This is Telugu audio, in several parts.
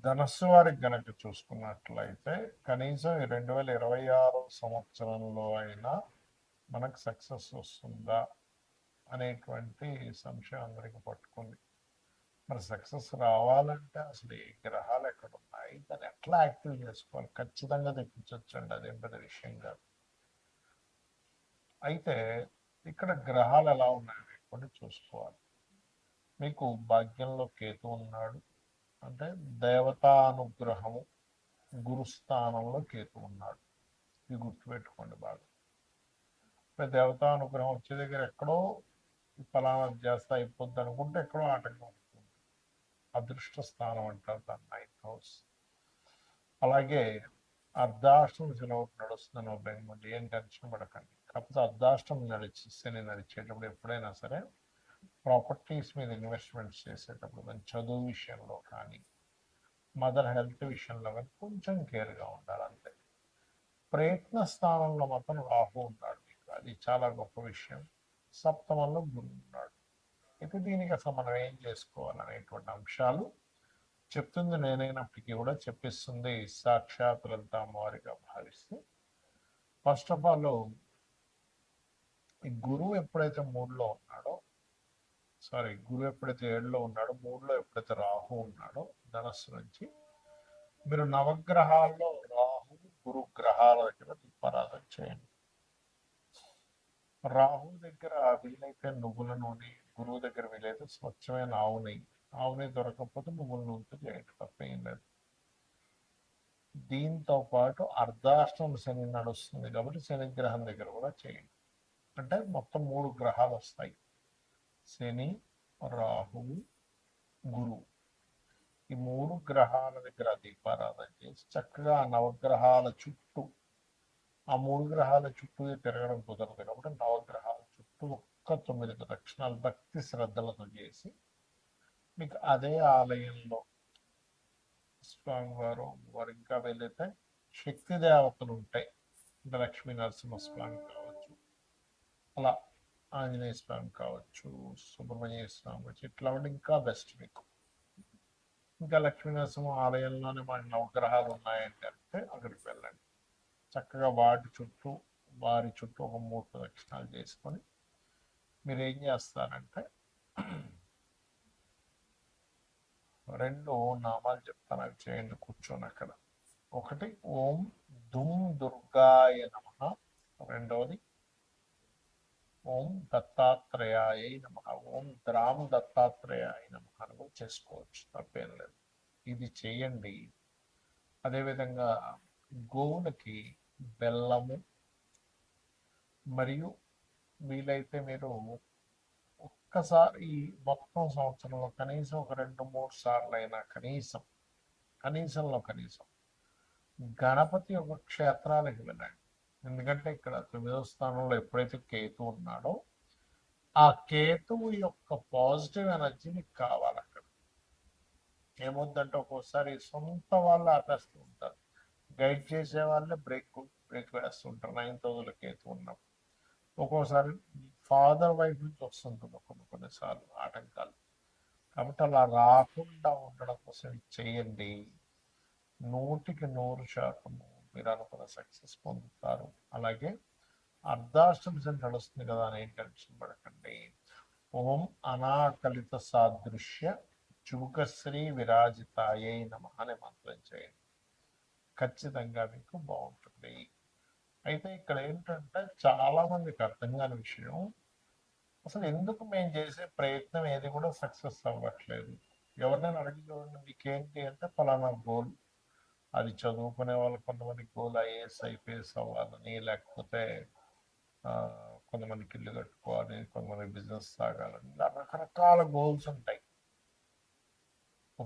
ధనస్సు వారికి గనక చూసుకున్నట్లయితే కనీసం ఈ 2026 సంవత్సరంలో అయినా మనకు సక్సెస్ వస్తుందా అనేటువంటి సంశయం అందరికి పట్టుకుంది. మరి సక్సెస్ రావాలంటే అసలు ఏ గ్రహాలు ఎక్కడ ఉన్నాయి, దాన్ని ఎట్లా యాక్టివ్ చేసుకోవాలి? ఖచ్చితంగా తెప్పించవచ్చండి, అదేం పెద్ద విషయం కాదు. అయితే ఇక్కడ గ్రహాలు ఎలా ఉన్నాయి కొన్ని చూసుకోవాలి. మీకు భాగ్యంలో కేతు ఉన్నాడు, అంటే దేవతానుగ్రహము గురుస్థానంలో కేతు ఉన్నాడు. ఇది గుర్తుపెట్టుకోండి బాగా. దేవతానుగ్రహం వచ్చే దగ్గర ఎక్కడో ఫలానా చేస్తా అయిపోద్ది అనుకుంటే ఎక్కడో ఆటంకం ఉంటుంది. అదృష్ట స్థానం అంటారు దాన్ని, 9th హౌస్. అలాగే అర్ధాష్టం సెలవు నడుస్తున్నాను బెంగళూరు, ఏం టెన్షన్ పడకండి. కాకపోతే అర్ధాష్టం శని నడిచేటప్పుడు ఎప్పుడైనా సరే ప్రాపర్టీస్ మీద ఇన్వెస్ట్మెంట్స్ చేసేటప్పుడు కానీ చదువు విషయంలో కానీ మదర్ హెల్త్ విషయంలో కానీ కొంచెం కేర్గా ఉండాలి అంతే. ప్రయత్న స్థానంలో మాత్రం రాహు ఉన్నాడు మీకు, అది చాలా గొప్ప విషయం. సప్తమంలో గురువు ఉన్నాడు. అయితే దీనికి అసలు మనం ఏం చేసుకోవాలనేటువంటి అంశాలు చెప్తుంది నేనైనప్పటికీ కూడా చెప్పిస్తుంది సాక్షాత్ లలిత అమ్మవారిగా భావిస్తే. ఫస్ట్ ఆఫ్ ఆల్ ఈ గురువు ఎప్పుడైతే మూడులో ఉన్నాడో, గురువు ఎప్పుడైతే 7లో ఉన్నాడో, మూడులో ఎప్పుడైతే రాహు ఉన్నాడో ధనస్సు నుంచి, మీరు నవగ్రహాల్లో రాహు గురు గ్రహాల దగ్గర దీపారాధన చేయండి. రాహు దగ్గర వీలైతే నువ్వుల నూనె, గురువు దగ్గర వీలైతే స్వచ్ఛమైన ఆవు నెయ్యి దొరకకపోతే నువ్వుల నూనెతో చేయండి, తప్పేం లేదు. దీంతో పాటు అర్ధాష్టమ శని నడుస్తుంది కాబట్టి శనిగ్రహం దగ్గర కూడా చేయండి. అంటే మొత్తం 3 గ్రహాలు వస్తాయి, శని, రాహువు, గురువు. ఈ 3 గ్రహాల దగ్గర దీపారాధన చేసి చక్కగా ఆ నవగ్రహాల చుట్టూ, ఆ 3 గ్రహాల చుట్టూ తిరగడం కుదరదు కాబట్టి నవగ్రహాల చుట్టూ ఒక్క 9 ప్రదక్షిణాలు భక్తి శ్రద్ధలతో చేసి, మీకు అదే ఆలయంలో స్వామివారు వారు ఇంకా వెళ్ళితే శక్తి దేవతలు ఉంటాయి, అంటే లక్ష్మీ నరసింహస్వామి కావచ్చు, అలా ఆంజనేయ స్వామి కావచ్చు, సుబ్రహ్మణ్య స్వామి కావచ్చు, ఇట్లా ఉంటే ఇంకా బెస్ట్ మీకు. ఇంకా లక్ష్మీ నరసింహ ఆలయంలోనే మన నవగ్రహాలు ఉన్నాయంటే అంటే అక్కడికి వెళ్ళండి. చక్కగా వారి చుట్టూ ఒక 3 ప్రదక్షిణాలు చేసుకొని మీరు ఏం చేస్తారంటే 2 నామాలు చెప్తాను, అవి చేయండి కూర్చొని అక్కడ. ఒకటి ఓం దుమ్ దుర్గాయ నమః, రెండవది ఓం దత్తాత్రేయాయ నమః, ఓం ద్రాం దత్తాత్రేయాయ నమః అని కూడా చేసుకోవచ్చు, తప్పేం లేదు. ఇది చేయండి. అదేవిధంగా గోవులకి బెల్లము మరియు వీలైతే మీరు ఒక్కసారి ఈ మొత్తం సంవత్సరంలో కనీసం ఒక 2-3 సార్లు అయినా కనీసంలో కనీసం గణపతి ఒక క్షేత్రాలకు వెళ్ళండి. ఎందుకంటే ఇక్కడ 9వ స్థానంలో ఎప్పుడైతే కేతు ఉన్నాడో ఆ కేతువు యొక్క పాజిటివ్ ఎనర్జీ మీకు కావాలి అక్కడ. ఏమవుతుందంటే ఒక్కోసారి సొంత వాళ్ళు ఆపేస్తూ ఉంటారు, గైడ్ చేసే వాళ్ళే బ్రేక్ వేస్తుంటారు 9th హౌస్లో కేతు ఉన్నప్పుడు. ఒక్కోసారి ఫాదర్ వైఫ్ నుంచి వస్తుంటుంది కొన్నిసార్లు ఆటంకాలు. కాబట్టి అలా రాకుండా ఉండడం కోసం చేయండి. 100% మీరు అనుకున్న సక్సెస్ పొందుతారు. అలాగే అర్ధాష్టమ శని నడుస్తుంది కదా అని ఏం టెన్షన్ పడకండి. ఓం అనాకలిత సాదృశ్య చూకశ్రీ విరాజితాయై నమః అనే మంత్రం చేయండి, ఖచ్చితంగా మీకు బాగుంటుంది. అయితే ఇక్కడ ఏంటంటే చాలా మందికి అర్థం కాని విషయం, అసలు ఎందుకు మేము చేసే ప్రయత్నం ఏది కూడా సక్సెస్ అవ్వట్లేదు. ఎవరినైనా అడిగి చూడండి, మీకేంటి అంటే ఫలానా గోల్. అది చదువుకునే వాళ్ళు కొంతమంది గోల్ ఐఏఎస్ ఐపీఎస్ అవ్వాలని, లేకపోతే కొంతమందికి ఇల్లు కట్టుకోవాలి, కొంతమంది బిజినెస్ సాగాలని, రకరకాల గోల్స్ ఉంటాయి.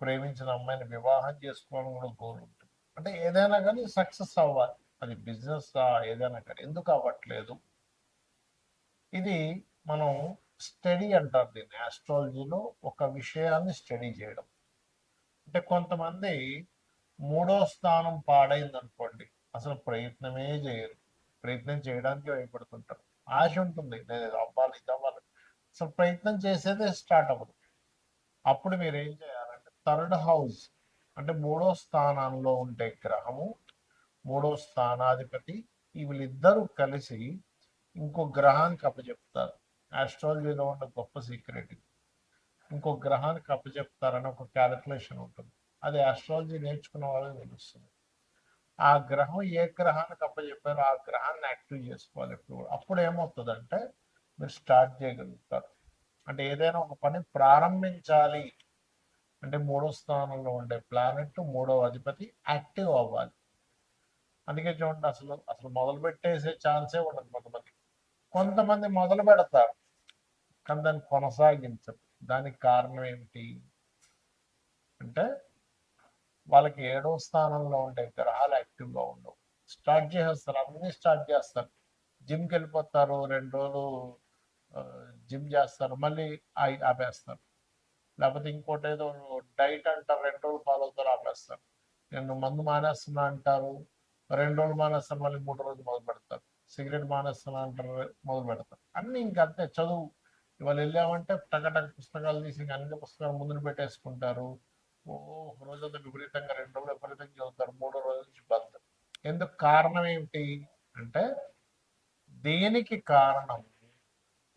ప్రేమించిన అమ్మాయిని వివాహం చేసుకోవాలని కూడా గోల్ ఉంటుంది. అంటే ఏదైనా కానీ సక్సెస్ అవ్వాలి, అది బిజినెస్ ఏదైనా కానీ. ఎందుకు అవ్వట్లేదు? ఇది మనం స్టడీ అంటారు దీన్ని ఆస్ట్రాలజీలో, ఒక విషయాన్ని స్టడీ చేయడం. అంటే కొంతమంది 3వ స్థానం పాడైంది అనుకోండి, అసలు ప్రయత్నమే చేయరు, ప్రయత్నం చేయడానికి భయపడుతుంటారు. ఆశ ఉంటుంది, నేను ఇది అవ్వాలి ఇది అవ్వాలి, అసలు ప్రయత్నం చేసేదే స్టార్ట్ అవ్వదు. అప్పుడు మీరు ఏం చేయాలంటే 3rd హౌస్ అంటే మూడో స్థానంలో ఉండే గ్రహము, మూడో స్థానాధిపతి, వీళ్ళిద్దరూ కలిసి ఇంకో గ్రహానికి అప్పచెప్తారు. ఆస్ట్రాలజీలో ఉన్న గొప్ప సీక్రెట్ ఇది. ఇంకో గ్రహానికి అప్పచెప్తారని ఒక క్యాలిక్యులేషన్ ఉంటుంది. అది ఆస్ట్రాలజీ నేర్చుకున్న వాళ్ళకి తెలుస్తుంది. ఆ గ్రహం ఏ గ్రహానికి అప్పచెప్పారో ఆ గ్రహాన్ని యాక్టివ్ చేసుకోవాలి ఎప్పుడు. అప్పుడు ఏమవుతుందంటే మీరు స్టార్ట్ చేయగలుగుతారు. అంటే ఏదైనా ఒక పని ప్రారంభించాలి అంటే మూడో స్థానంలో ఉండే ప్లానెట్, మూడవ అధిపతి యాక్టివ్ అవ్వాలి. అందుకే చూడండి, అసలు అసలు మొదలు పెట్టేసే ఛాన్సే ఉండదు కొంతమంది. కొంతమంది మొదలు పెడతారు కానీ దాన్ని కొనసాగించరు. దానికి కారణం ఏమిటి అంటే వాళ్ళకి ఏడో స్థానంలో ఉండే గ్రహాలు యాక్టివ్గా ఉండవు. స్టార్ట్ చేసేస్తారు, అన్నీ స్టార్ట్ చేస్తారు. జిమ్కి వెళ్ళిపోతారు, 2 రోజులు జిమ్ చేస్తారు, మళ్ళీ ఆపేస్తారు. లేకపోతే ఇంకోటి ఏదో డైట్ అంటారు, 2 రోజులు ఫాలో అవుతారు, ఆపేస్తారు. నేను మందు మానేస్తున్నా అంటారు, 2 రోజులు మానేస్తారు, మళ్ళీ 3 రోజులు మొదలు పెడతారు. సిగరెట్ మానేస్తున్నా అంటారు, మొదలు పెడతారు. అన్నీ ఇంకంతే. చదువు ఇవాళ వెళ్ళామంటే టగటగ పుస్తకాలు తీసి అన్ని పుస్తకాలు ముందుకు పెట్టేసుకుంటారు. ఓ రోజంతా విపరీతంగా, 2 రోజులు విపరీతంగా చదువుతారు, 3వ రోజు నుంచి బంద్. ఎందుకు? కారణం ఏమిటి అంటే దేనికి కారణం?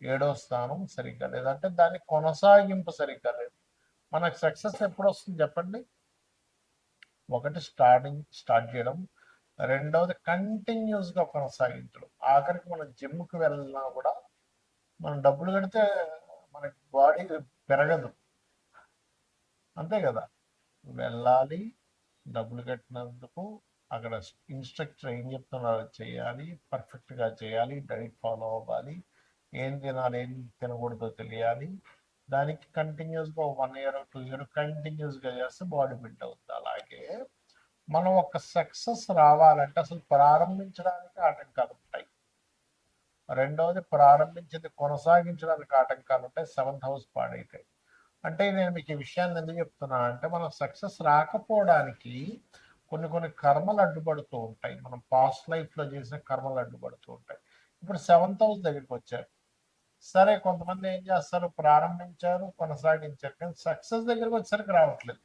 ఏడో స్థానం సరిగ్గా లేదంటే దాని కొనసాగింపు సరిగ్గా లేదు. మనకు సక్సెస్ ఎప్పుడు వస్తుంది చెప్పండి? ఒకటి స్టార్ట్ చేయడం, రెండవది కంటిన్యూస్గా కొనసాగించడం. ఆఖరికి మనం జిమ్కి వెళ్ళినా కూడా మనం డబ్బులు కడితే మనకి బాడీ పెరగదు, అంతే కదా. వెళ్ళాలి, డబ్బులు కట్టినందుకు అక్కడ ఇన్స్ట్రక్టర్ ఏం చెప్తున్నారో చేయాలి, పర్ఫెక్ట్గా చేయాలి, డైట్ ఫాలో అవ్వాలి, ఏం తినాలి ఏం తినకూడదో తెలియాలి. దానికి కంటిన్యూస్గా 1 ఇయర్ 2 ఇయర్ కంటిన్యూస్గా చేస్తే బాడీ బిల్డ్ అవుతుంది. అలాగే మనం ఒక సక్సెస్ రావాలంటే అసలు ప్రారంభించడానికి ఆటంకాలు ఉంటాయి. రెండవది ప్రారంభించింది కొనసాగించడానికి ఆటంకాలు ఉంటాయి. 7th house పాడైతాయి. అంటే నేను మీకు ఈ విషయాన్ని ఎందుకు చెప్తున్నా అంటే మనం సక్సెస్ రాకపోవడానికి కొన్ని కర్మలు అడ్డుపడుతూ ఉంటాయి. మనం పాస్ట్ లైఫ్లో చేసిన కర్మలు అడ్డుపడుతూ ఉంటాయి. ఇప్పుడు 7th హౌస్ దగ్గరికి వచ్చారు, సరే కొంతమంది ఏం చేస్తారు, ప్రారంభించారు, కొనసాగించారు, కానీ సక్సెస్ దగ్గరికి వచ్చేసరికి రావట్లేదు.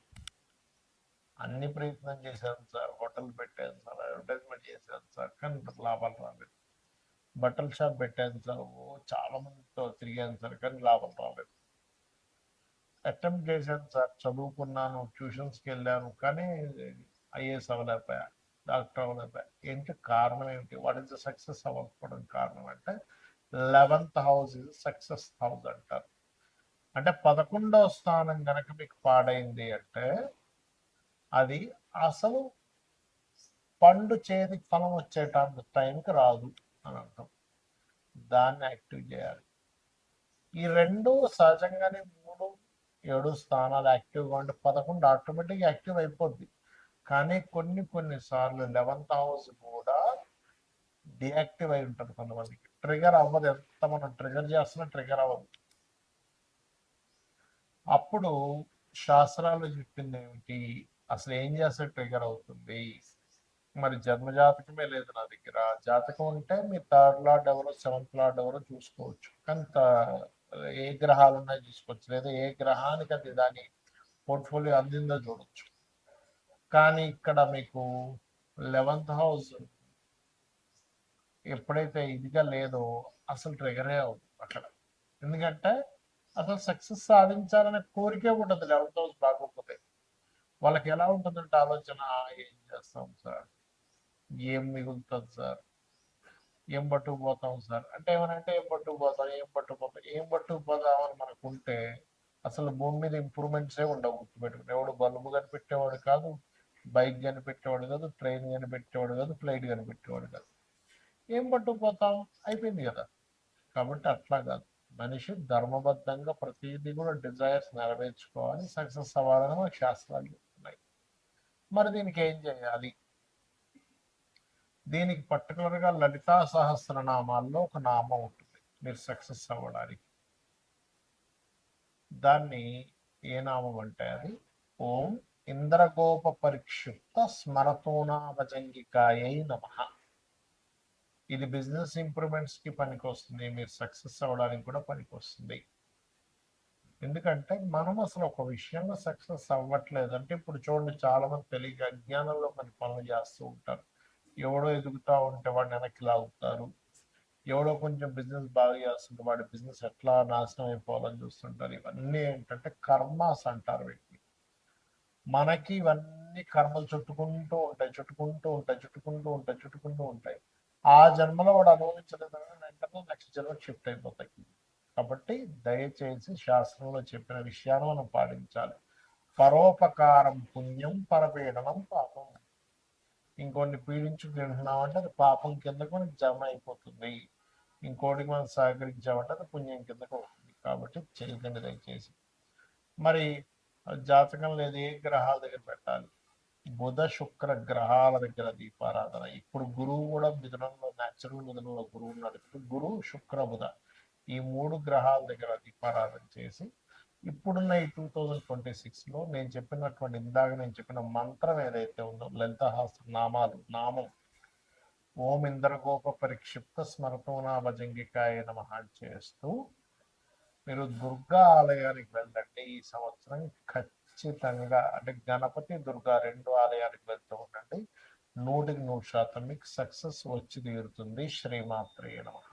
అన్ని ప్రయత్నం చేశాను సార్, హోటల్ పెట్టాను సార్, అడ్వర్టైజ్మెంట్ చేశాను సార్, కానీ లాభాలు రాలేదు. బట్టల షాప్ పెట్టాను సార్, చాలా మందితో తిరిగాను సార్, కానీ లాభం రాలేదు. అటెంప్ట్ చేశాను సార్, చదువుకున్నాను, ట్యూషన్స్కి వెళ్ళాను, కానీ ఐఏఎస్ అవ్వలేకపోయా, డాక్టర్ అవ్వలేకపోయా. ఏంటి కారణం ఏమిటి? వాట్ ఈస్ ద సక్సెస్ అవ్వకపోవడం కారణం అంటే 11th house is success house అంటారు. అంటే 11వ స్థానం కనుక మీకు పాడైంది అంటే అది అసలు పండు చేతి ఫలం వచ్చేటంత టైంకి రాదు అని అర్థం. దాన్ని యాక్టివ్ చేయాలి. ఈ రెండు సహజంగానే 3, 7 స్థానాలు యాక్టివ్గా ఉంటే 11 ఆటోమేటిక్గా యాక్టివ్ అయిపోద్ది. కానీ కొన్ని సార్లు 11th హౌస్ కూడా డియాక్టివ్ అయి ఉంటుంది. కొంతమందికి ట్రిగర్ అవ్వదు, ఎంత మనం ట్రిగర్ చేస్తున్నా ట్రిగర్ అవ్వదు. అప్పుడు శాస్త్రాలు చెప్పింది ఏమిటి, అసలు ఏం చేస్తే ట్రిగర్ అవుతుంది? మరి జన్మజాతకమే లేదు నా దగ్గర. జాతకం ఉంటే మీ 3rd లార్డ్ ఎవరో 7th లార్డ్ ఎవరో చూసుకోవచ్చు, కానీ ఏ గ్రహాలు ఉన్నాయో చూసుకోవచ్చు, లేదా ఏ గ్రహానికి అది దాని పోర్ట్ఫోలియో అందిందో చూడొచ్చు. కానీ ఇక్కడ మీకు 11th హౌస్ ఎప్పుడైతే ఇదిగా లేదో అసలు ట్రిగరే అవుతుంది అక్కడ. ఎందుకంటే అసలు సక్సెస్ సాధించాలనే కోరికే ఉంటుంది 11th హౌస్ బాగోకపోతే. వాళ్ళకి ఎలా ఉంటుందంటే ఆలోచన, ఏం చేస్తాం సార్, ఏం మిగులుతుంది సార్, ఏం పట్టుకుపోతాం సార్ అంటే ఏమనంటే ఏం పట్టుకుపోతాం అని మనకుంటే అసలు భూమి మీద ఇంప్రూవ్మెంట్సే ఉండవు. గుర్తుపెట్టుకుని, ఎవడు బల్బు కనిపెట్టేవాడు కాదు, బైక్ కనిపెట్టేవాడు కాదు, ట్రైన్ కనిపెట్టేవాడు కాదు, ఫ్లైట్ కనిపెట్టేవాడు కాదు. ఏం పట్టుకుపోతాం, అయిపోయింది కదా. కాబట్టి అట్లా కాదు, మనిషి ధర్మబద్ధంగా ప్రతిదీ కూడా డిజైర్స్ నెరవేర్చుకోవాలి, సక్సెస్ అవ్వాలని మనకు శాస్త్రాలు చెప్తున్నాయి. మరి దీనికి ఏం చేయాలి? దీనికి పర్టికులర్గా లలితా సహస్రనామాల్లో ఒక నామం ఉంటుంది మీరు సక్సెస్ అవ్వడానికి. దాన్ని ఏ నామం అంటే అది ఓం ఇంద్రగోప పరిక్షిప్త స్మరతోనాభజంగికాయై నమః. ఇది బిజినెస్ ఇంప్రూవ్మెంట్స్కి పనికి వస్తుంది, మీరు సక్సెస్ అవ్వడానికి కూడా పనికి వస్తుంది. ఎందుకంటే మనం అసలు ఒక విషయంలో సక్సెస్ అవ్వట్లేదు అంటే ఇప్పుడు చూడండి చాలా మంది తెలియక అజ్ఞానంలో కొన్ని పనులు చేస్తూ ఉంటారు. ఎవడో ఎదుగుతా ఉంటే వాడిని వెనక్కి లాగుతారు. ఎవడో కొంచెం బిజినెస్ బాగా చేస్తుంటే వాడి బిజినెస్ ఎట్లా నాశనం అయిపోవాలని చూస్తుంటారు. ఇవన్నీ ఏంటంటే కర్మాస్ అంటారు వీటిని. మనకి ఇవన్నీ కర్మలు చుట్టుకుంటూ ఉంటాయి, చుట్టుకుంటూ ఉంటాయి, చుట్టుకుంటూ ఉంటాయి, చుట్టుకుంటూ ఉంటాయి. ఆ జన్మలో వాడు అనుభవించలేదని వెంటనే నెక్స్ట్ జన్మ షిఫ్ట్ అయిపోతాయి. కాబట్టి దయచేసి శాస్త్రంలో చెప్పిన విషయాన్ని మనం పాటించాలి. పరోపకారం పుణ్యం, పరపీడనం పాపం. ఇంకోటిని పీడించు తింటున్నామంటే అది పాపం కిందకు మనకి జమ అయిపోతుంది. ఇంకోటికి మనం సహకరించామంటే అది పుణ్యం కిందకు అవుతుంది. కాబట్టి చేయకండి దయచేసి. మరి జాతకం లేదు ఏ గ్రహాల దగ్గర పెట్టాలి? బుధ శుక్ర గ్రహాల దగ్గర దీపారాధన. ఇప్పుడు గురువు కూడా మిథునంలో, న్యాచురల్ మిథునంలో గురువు ఉన్నాడు. గురు శుక్ర బుధ ఈ 3 గ్రహాల దగ్గర దీపారాధన చేసి ఇప్పుడున్న ఈ 2026లో నేను చెప్పినటువంటి ఇందాక నేను చెప్పిన మంత్రం ఏదైతే ఉందో లలితహాస్త్ర నామం ఓం ఇంద్రగోప పరిక్షిప్త స్మరతోనా భజంగికాయ నమః చేస్తూ మీరు దుర్గా ఆలయానికి వెళ్ళండి. ఈ సంవత్సరం ఖచ్చితంగా అంటే గణపతి దుర్గా 2 ఆలయానికి వెళ్తూ ఉండండి. 100% మీకు సక్సెస్ వచ్చి తీరుతుంది. శ్రీమాత్రే నమః.